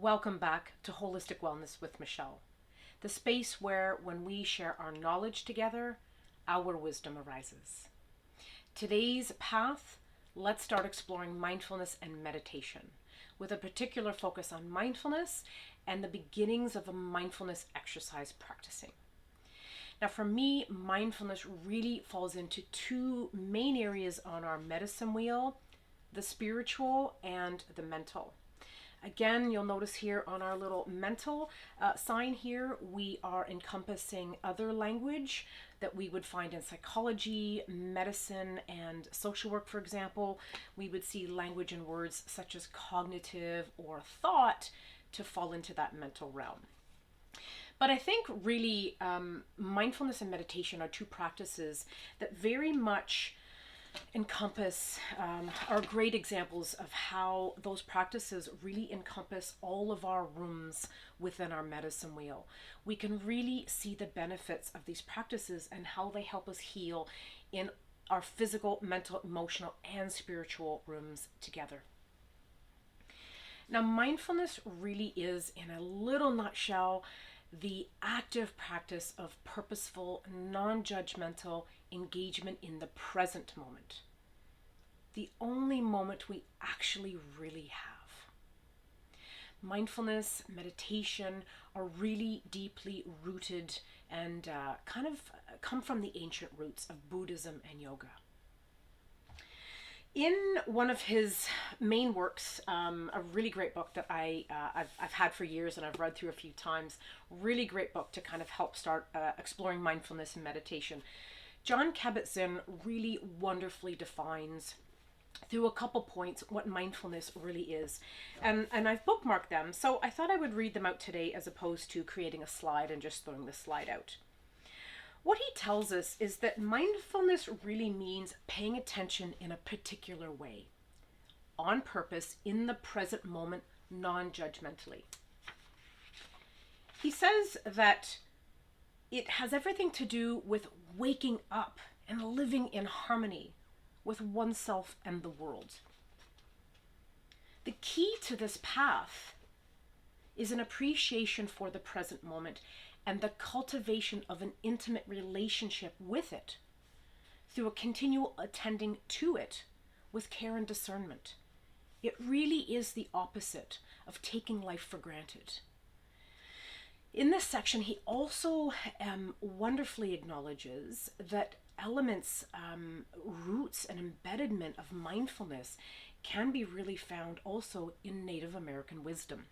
Welcome back to Holistic Wellness with Michelle, the space where when we share our knowledge together, our wisdom arises. Today's path, let's start exploring mindfulness and meditation with a particular focus on mindfulness and the beginnings of a mindfulness exercise practicing. Now, for me, mindfulness really falls into two main areas on our medicine wheel: the spiritual and the mental. Again, you'll notice here on our little mental sign here, we are encompassing other language that we would find in psychology, medicine, and social work, for example. We would see language and words such as cognitive or thought to fall into that mental realm. But I think really mindfulness and meditation are two practices that very much encompass are great examples of how those practices really encompass all of our rooms within our medicine wheel. We can really see the benefits of these practices and how they help us heal in our physical, mental, emotional, and spiritual rooms together. Now, mindfulness really is, in a little nutshell, the active practice of purposeful, non-judgmental engagement in the present moment. The only moment we actually really have. Mindfulness, meditation are really deeply rooted and kind of come from the ancient roots of Buddhism and yoga. In one of his main works, a really great book that I've had for years and I've read through a few times, really great book to kind of help start exploring mindfulness and meditation. John Kabat-Zinn really wonderfully defines through a couple points what mindfulness really is. And I've bookmarked them, so I thought I would read them out today as opposed to creating a slide and just throwing the slide out. What he tells us is that mindfulness really means paying attention in a particular way, on purpose, in the present moment, non-judgmentally. He says that it has everything to do with waking up and living in harmony with oneself and the world. The key to this path is an appreciation for the present moment and the cultivation of an intimate relationship with it through a continual attending to it with care and discernment. It really is the opposite of taking life for granted. In this section, he also wonderfully acknowledges that elements, roots, and embedment of mindfulness can be really found also in Native American wisdom.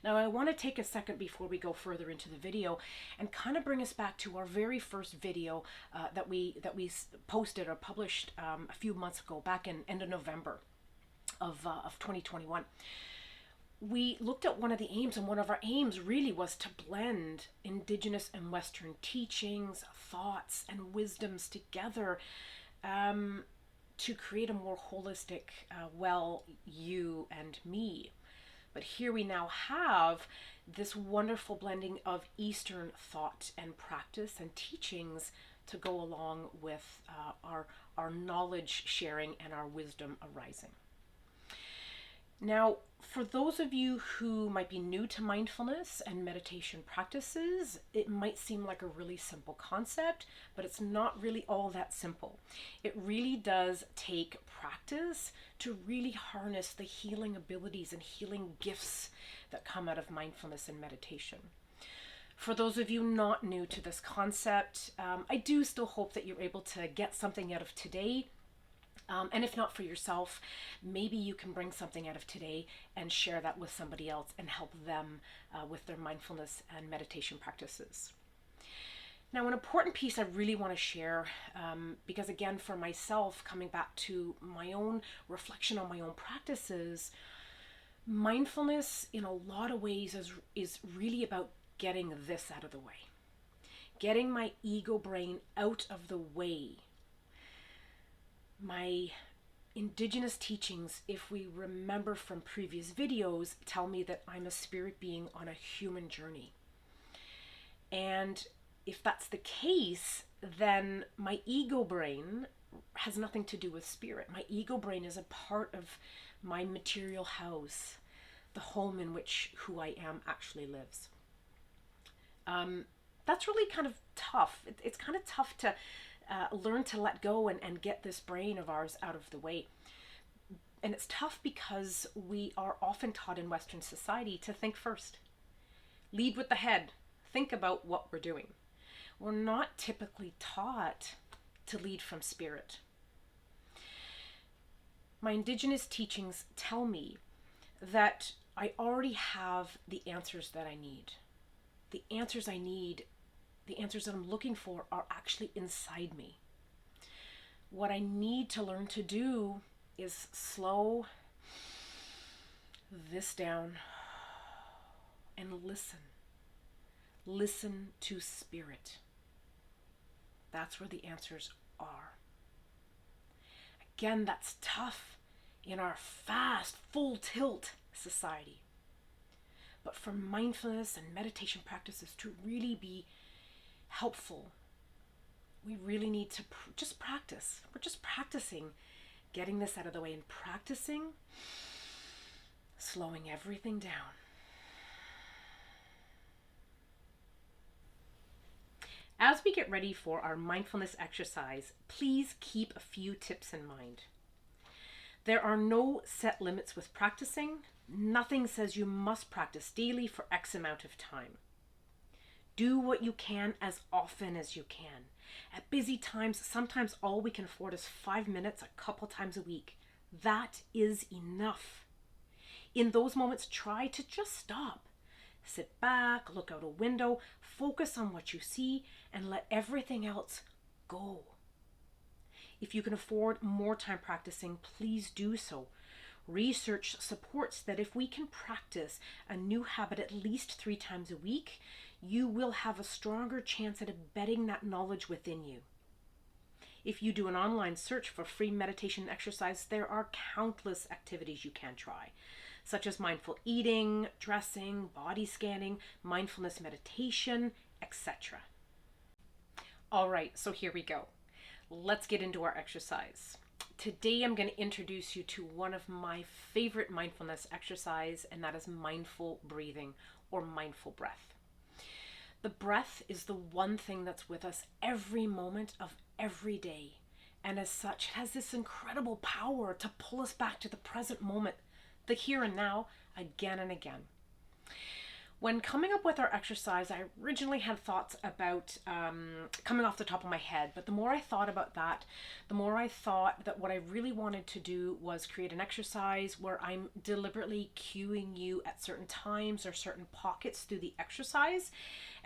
Now, I want to take a second before we go further into the video and kind of bring us back to our very first video that we posted or published a few months ago, back in end of November of 2021. We looked at one of the aims, and one of our aims really was to blend Indigenous and Western teachings, thoughts, and wisdoms together to create a more holistic, well, you and me. But here we now have this wonderful blending of Eastern thought and practice and teachings to go along with our knowledge sharing and our wisdom arising. Now, for those of you who might be new to mindfulness and meditation practices, it might seem like a really simple concept, but it's not really all that simple. It really does take practice to really harness the healing abilities and healing gifts that come out of mindfulness and meditation. For those of you not new to this concept, I do still hope that you're able to get something out of today. And if not for yourself, maybe you can bring something out of today and share that with somebody else and help them with their mindfulness and meditation practices. Now, an important piece I really want to share, because again, for myself, coming back to my own reflection on my own practices, mindfulness in a lot of ways is really about getting this out of the way. Getting my ego brain out of the way. My Indigenous teachings, if we remember from previous videos, tell me that I'm a spirit being on a human journey. And if that's the case, then my ego brain has nothing to do with spirit. My ego brain is a part of my material house, the home in which who I am actually lives. That's really kind of tough. It's kind of tough to learn to let go and get this brain of ours out of the way. And it's tough because we are often taught in Western society to think first. Lead with the head. Think about what we're doing. We're not typically taught to lead from spirit. My indigenous teachings tell me that I already have the answers that I need. The answers I need, the answers that I'm looking for, are actually inside me. What I need to learn to do is slow this down and listen. Listen to spirit. That's where the answers are. Again, that's tough in our fast, full tilt society. But for mindfulness and meditation practices to really be helpful, we really need to just practice. We're just practicing getting this out of the way and practicing slowing everything down. As we get ready for our mindfulness exercise, please keep a few tips in mind. There are no set limits with practicing. Nothing says you must practice daily for X amount of time. Do what you can as often as you can. At busy times, sometimes all we can afford is 5 minutes a couple times a week. That is enough. In those moments, try to just stop. Sit back, look out a window, focus on what you see, and let everything else go. If you can afford more time practicing, please do so. Research supports that if we can practice a new habit at least 3 times a week, you will have a stronger chance at embedding that knowledge within you. If you do an online search for free meditation exercise, there are countless activities you can try, such as mindful eating, dressing, body scanning, mindfulness meditation, etc. All right, so here we go. Let's get into our exercise. Today I'm going to introduce you to one of my favorite mindfulness exercise, and that is mindful breathing or mindful breath. The breath is the one thing that's with us every moment of every day, and as such has this incredible power to pull us back to the present moment, the here and now, again and again. When coming up with our exercise, I originally had thoughts about coming off the top of my head, but the more I thought about that, the more I thought that what I really wanted to do was create an exercise where I'm deliberately cueing you at certain times or certain pockets through the exercise.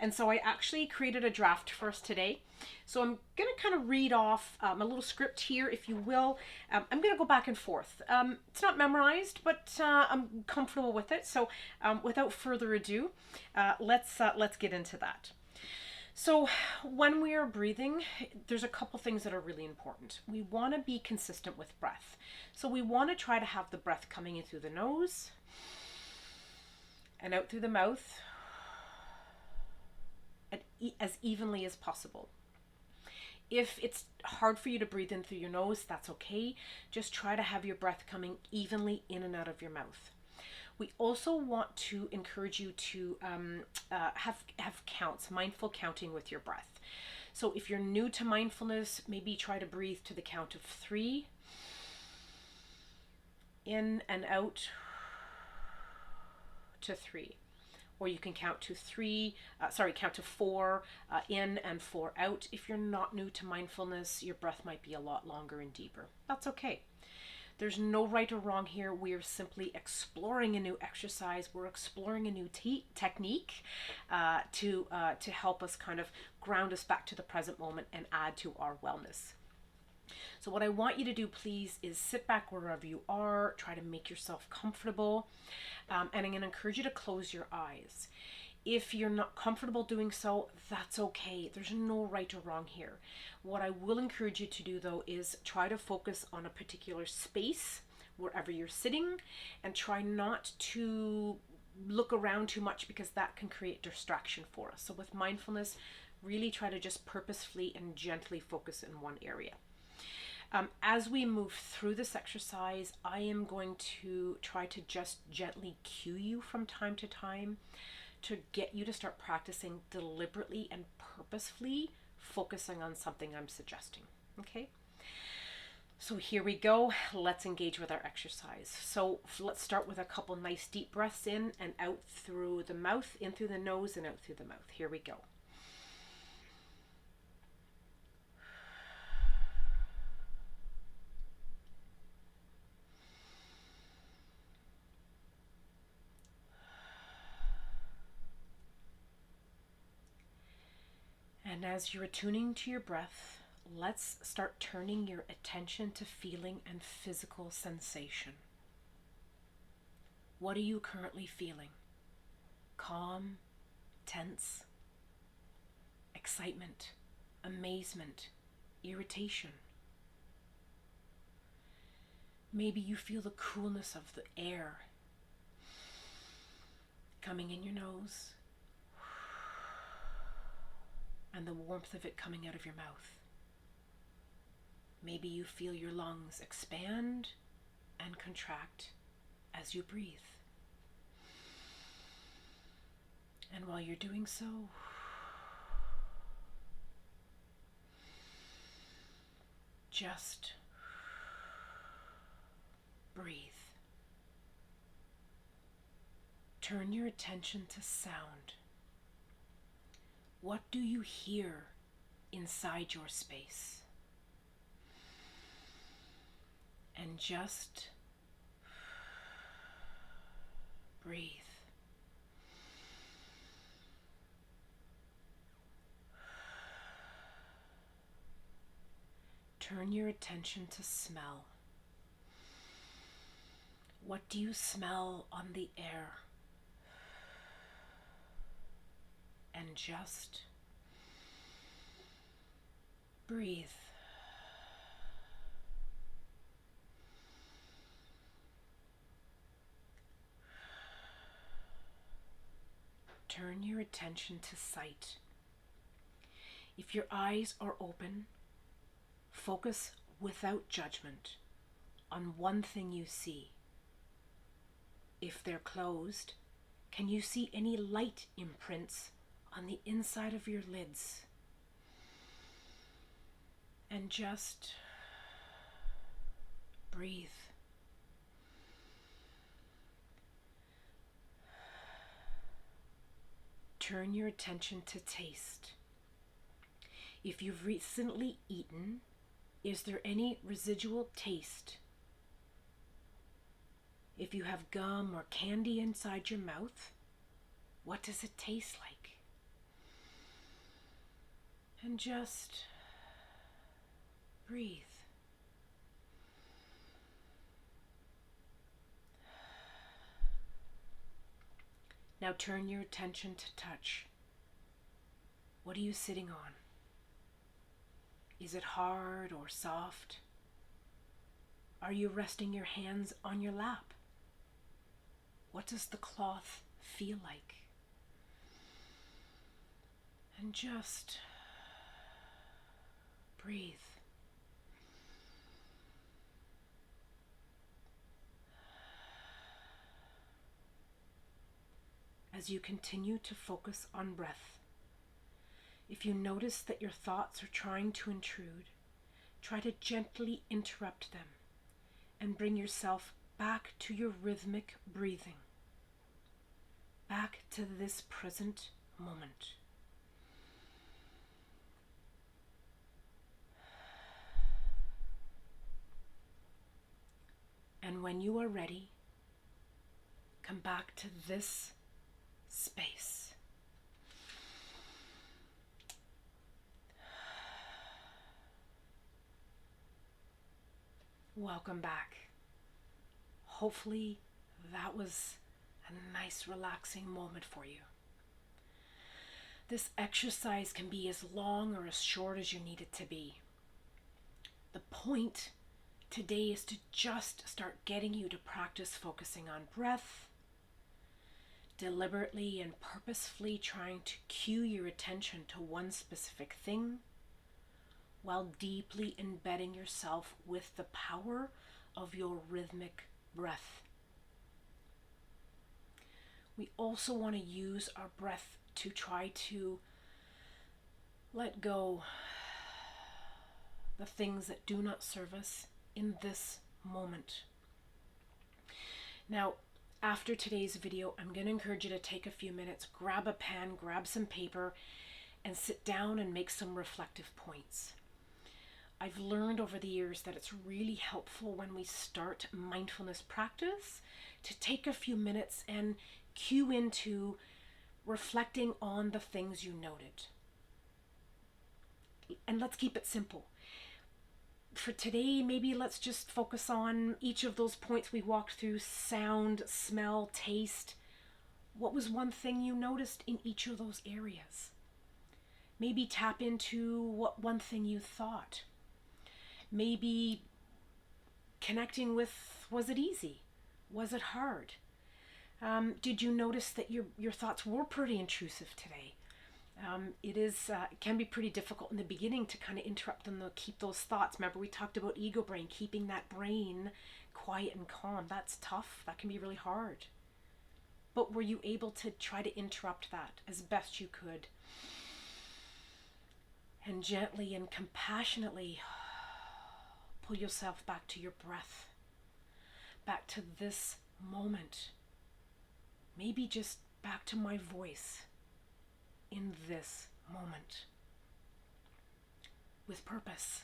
And so I actually created a draft for us today. So I'm going to kind of read off a little script here, if you will. I'm going to go back and forth. It's not memorized, but I'm comfortable with it. So without further ado, let's get into that. So when we are breathing, there's a couple things that are really important. We want to be consistent with breath. So we want to try to have the breath coming in through the nose and out through the mouth as evenly as possible. If it's hard for you to breathe in through your nose, that's okay. Just try to have your breath coming evenly in and out of your mouth. We also want to encourage you to have counts, mindful counting with your breath. So if you're new to mindfulness, maybe try to breathe to the count of 3, in and out to 3. Or you can count to 4 in and 4 out. If you're not new to mindfulness, your breath might be a lot longer and deeper. That's okay. There's no right or wrong here. We're simply exploring a new exercise. We're exploring a new technique to help us kind of ground us back to the present moment and add to our wellness. So what I want you to do, please, is sit back wherever you are. Try to make yourself comfortable. And I'm going to encourage you to close your eyes. If you're not comfortable doing so, that's okay. There's no right or wrong here. What I will encourage you to do, though, is try to focus on a particular space wherever you're sitting, and try not to look around too much, because that can create distraction for us. So with mindfulness, really try to just purposefully and gently focus in one area. As we move through this exercise, I am going to try to just gently cue you from time to time to get you to start practicing deliberately and purposefully focusing on something I'm suggesting. Okay? So here we go. Let's engage with our exercise. So let's start with a couple nice deep breaths in and out through the mouth, in through the nose and out through the mouth. Here we go. And as you're attuning to your breath, let's start turning your attention to feeling and physical sensation. What are you currently feeling? Calm, tense, excitement, amazement, irritation. Maybe you feel the coolness of the air coming in your nose and the warmth of it coming out of your mouth. Maybe you feel your lungs expand and contract as you breathe. And while you're doing so, just breathe. Turn your attention to sound. What do you hear inside your space? And just breathe. Turn your attention to smell. What do you smell on the air? And just breathe. Turn your attention to sight. If your eyes are open, focus without judgment on one thing you see. If they're closed, can you see any light imprints on the inside of your lids? And just breathe. Turn your attention to taste. If you've recently eaten, is there any residual taste? If you have gum or candy inside your mouth, what does it taste like? And just breathe. Now turn your attention to touch. What are you sitting on? Is it hard or soft? Are you resting your hands on your lap? What does the cloth feel like? And just breathe. As you continue to focus on breath, if you notice that your thoughts are trying to intrude, try to gently interrupt them and bring yourself back to your rhythmic breathing, back to this present moment. And when you are ready, come back to this space. Welcome back. Hopefully that was a nice relaxing moment for you. This exercise can be as long or as short as you need it to be. The point today is to just start getting you to practice focusing on breath, deliberately and purposefully trying to cue your attention to one specific thing while deeply embedding yourself with the power of your rhythmic breath. We also want to use our breath to try to let go the things that do not serve us in this moment. Now, after today's video, I'm going to encourage you to take a few minutes, grab a pen, grab some paper, and sit down and make some reflective points. I've learned over the years that it's really helpful when we start mindfulness practice to take a few minutes and cue into reflecting on the things you noted. And let's keep it simple. For today, maybe let's just focus on each of those points we walked through: sound, smell, taste. What was one thing you noticed in each of those areas? Maybe tap into what one thing you thought. Maybe connecting with, was it easy? Was it hard? Did you notice that your thoughts were pretty intrusive today? It can be pretty difficult in the beginning to kind of interrupt and keep those thoughts. Remember, we talked about ego brain, keeping that brain quiet and calm. That's tough. That can be really hard. But were you able to try to interrupt that as best you could? And gently and compassionately pull yourself back to your breath, back to this moment. Maybe just back to my voice in this moment. With purpose,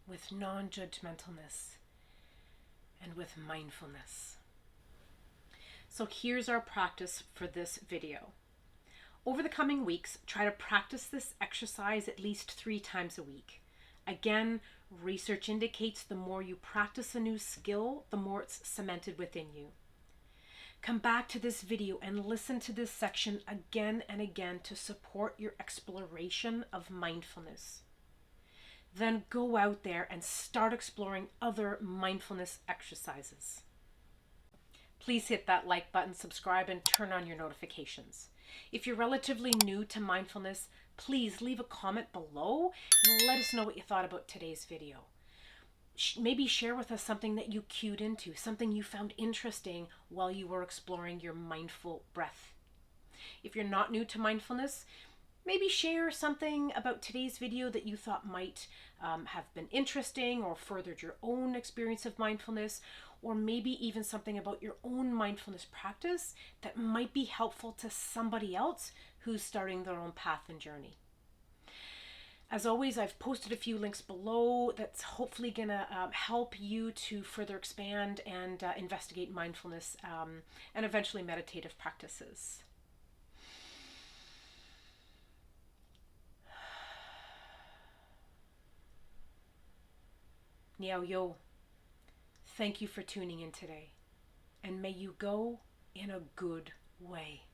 with non-judgmentalness, and with mindfulness. So here's our practice for this video. Over the coming weeks, try to practice this exercise at least 3 times a week. Again, research indicates the more you practice a new skill, the more it's cemented within you. Come back to this video and listen to this section again and again to support your exploration of mindfulness. Then go out there and start exploring other mindfulness exercises. Please hit that like button, subscribe, and turn on your notifications. If you're relatively new to mindfulness, please leave a comment below and let us know what you thought about today's video. Maybe share with us something that you cued into, something you found interesting while you were exploring your mindful breath. If you're not new to mindfulness, maybe share something about today's video that you thought might have been interesting or furthered your own experience of mindfulness, or maybe even something about your own mindfulness practice that might be helpful to somebody else who's starting their own path and journey. As always, I've posted a few links below that's hopefully going to help you to further expand and investigate mindfulness and eventually meditative practices. Niao Yo, thank you for tuning in today, and may you go in a good way.